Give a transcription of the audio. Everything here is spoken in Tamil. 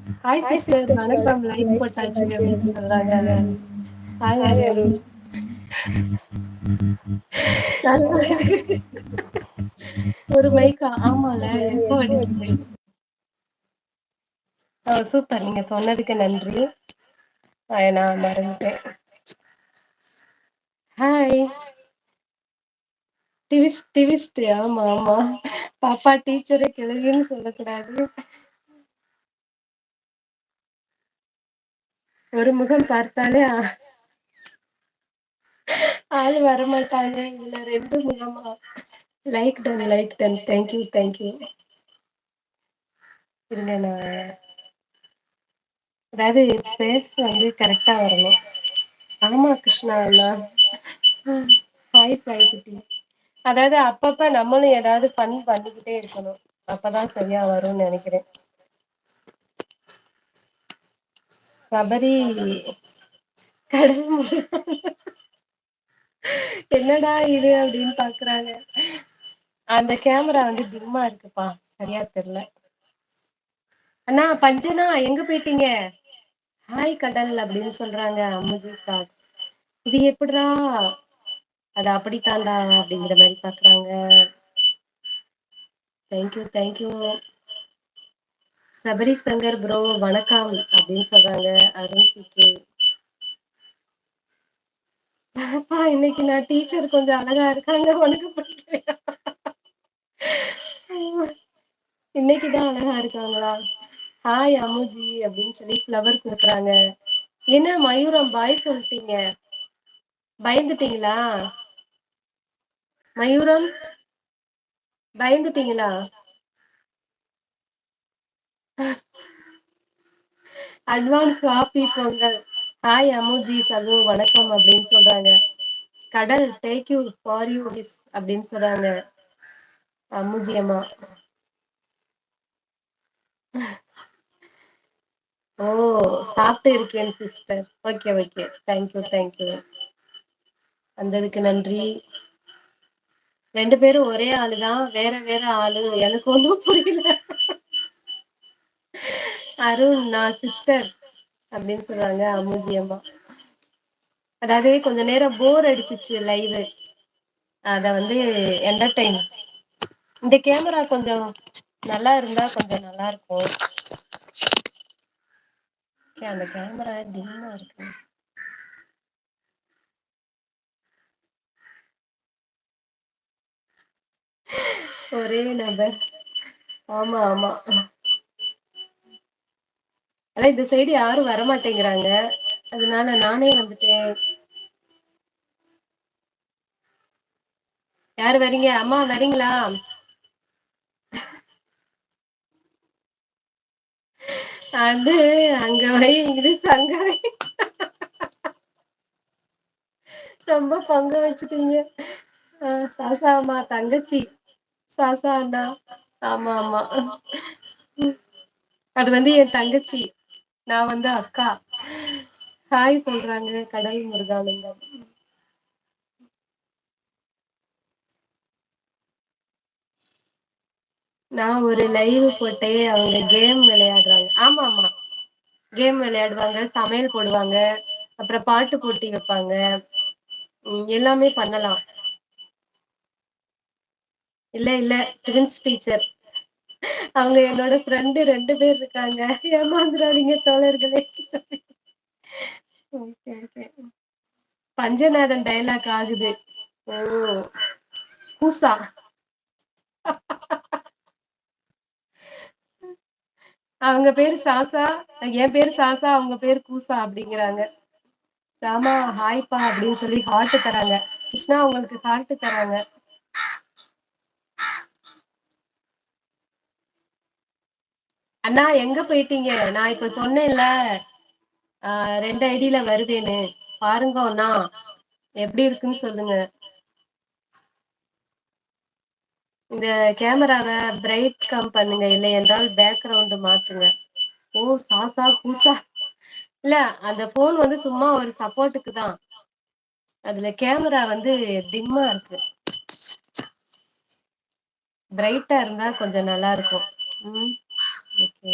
ஹாய் சிஸ்டர் வணக்கம் லைக் போட்டாச்சு அப்படின்னு சொல்றாங்க. ஹாய் அருண். நல்லா இருக்கு. ஒரு மைக்கா? ஆமால எக்கோ அடிக்குது. சூப்பர், நீங்க சொன்னதுக்கு நன்றி. நான் மறந்துட்டேன். ஹாய். டிவிஸ்ட். ஆமா ஆமா, பாப்பா டீச்சரை கிழவின்னு சொல்லக்கூடாது. ஒரு முகம் பார்த்தாலே ஆள் வரமாட்டாங்க. இதுல 2 முகமா? Like done. தேங்க்யூ. இருங்க, நான் அதாவது பேஸ் வந்து கரெக்டா வரணும். ஆமா கிருஷ்ணா அண்ணா. ஹாய் சாய் குட்டி. அதாவது அப்பப்ப நம்மளும் ஏதாவது பண்ணிக்கிட்டே இருக்கணும். அப்பதான் சரியா வரும்னு நினைக்கிறேன். சபரி கடல் என்னடா இது அப்படின்னு பாக்குறாங்க. அந்த கேமரா வந்து டிம்மா இருக்குப்பா, சரியா தெரியல. அண்ணா பஞ்சனா எங்க போயிட்டீங்க? ஹாய் கடல் அப்படின்னு சொல்றாங்க அம்முஜி காட். இது எப்படிடா? அது அப்படித்தாண்டா அப்படிங்கிற மாதிரி பாக்குறாங்க. தேங்க்யூ. சபரி சங்கர் ப்ரோ வணக்கம் அப்படின்னு சொல்றாங்க அருண் சிக்கு. அப்பா இன்னைக்கு நான் டீச்சர் கொஞ்சம் அழகா இருக்காங்க, உனக்கு பிடிக்கலையா? இன்னைக்குதான் அழகா இருக்காங்களா? ஹாய் அம்முஜி அப்படின்னு சொல்லி ஃப்ளவர் கொடுக்குறாங்க. என்ன மயூரம் பாய் சொல்லிட்டீங்க? பயந்துட்டீங்களா மயூரம்? பயந்துட்டீங்களா? Advance happy Pongal. Hi Amuji சலு வணக்கம் அப்படின்னு சொல்றாங்க. கடல் take you for you his அப்படின்னு சொல்றாங்க அம்முஜி அம்மா. ஓ, சாப்பிட்டு இருக்கேன் சிஸ்டர். ஓகே. தேங்க்யூ. வந்ததுக்கு நன்றி. 2 பேரும் ஒரே ஆளுதான், வேற ஆளு. எனக்கு ஒன்றும் புரியல. அருண் நான் சிஸ்டர் அப்படின்னு சொல்றாங்க அம்முஜி அம்மா. அதாவது கொஞ்ச நேரம் போர் அடிச்சிச்சு லைவ், அத வந்து என்டர்டைன். இந்த கேமரா கொஞ்சம் நல்லா இருந்தா கொஞ்சம் நல்லா இருக்கும். அந்த கேமரா டிம்மா இருக்கு. ஒரே நபர். ஆமா. அதான் இந்த சைடு யாரும் வரமாட்டேங்கிறாங்க, அதனால நானே வந்துட்டேன். யாரு வரீங்க? அம்மா வரீங்களா? அது அங்க வை, இங்கிலீஷ் அங்க வை. ரொம்ப பொங்க வச்சுட்டீங்க. சாசா அம்மா தங்கச்சி. சாசா அண்ணா. ஆமா. அது வந்து என் தங்கச்சி, நான் வந்து அக்கா. ஹாய் சொல்றாங்க கடல் முருகானந்தம். நான் ஒரு லைவ் போட்டேன், அவங்க கேம் விளையாடுறாங்க. ஆமா கேம் விளையாடுவாங்க, சமையல் போடுவாங்க, அப்புறம் பாட்டு போட்டி வைப்பாங்க. எல்லாமே பண்ணலாம். இல்ல ட்வின்ஸ் டீச்சர். அவங்க என்னோட ஃப்ரெண்டு 2 பேர் இருக்காங்க. ஏமாந்துடாதீங்க தோழர்களே. ஓகே. பஞ்சநாதன் டயலாக் ஆகுது. ஓ, பூசா. அவங்க பேரு சாசா, என் பேரு சாசா, அவங்க பேரு கூசா அப்படிங்கிறாங்க. ராமா ஹாய்ப்பா அப்படின்னு சொல்லி ஹார்ட் தராங்க. கிருஷ்ணா உங்களுக்கு ஹார்ட் தராங்க. அண்ணா எங்க போயிட்டீங்க? நான் இப்ப சொன்னேன்ல, 2 ஐடியில வருவேன்னு பாருங்க அண்ணா, எப்படி இருக்குன்னு சொல்லுங்க. இந்த கேமராவை பிரைட் கம் பண்ணுங்க, இல்லை என்றால் பேக்ரவுண்ட் மாத்துங்க. ஓ, சாசா பூசா. இல்ல, அந்த போன் வந்து சும்மா ஒரு சப்போர்ட்டுக்கு தான். அதுல கேமரா வந்து டிம்மா இருக்கு. பிரைட்டா இருந்தா கொஞ்சம் நல்லா இருக்கும். ஓகே.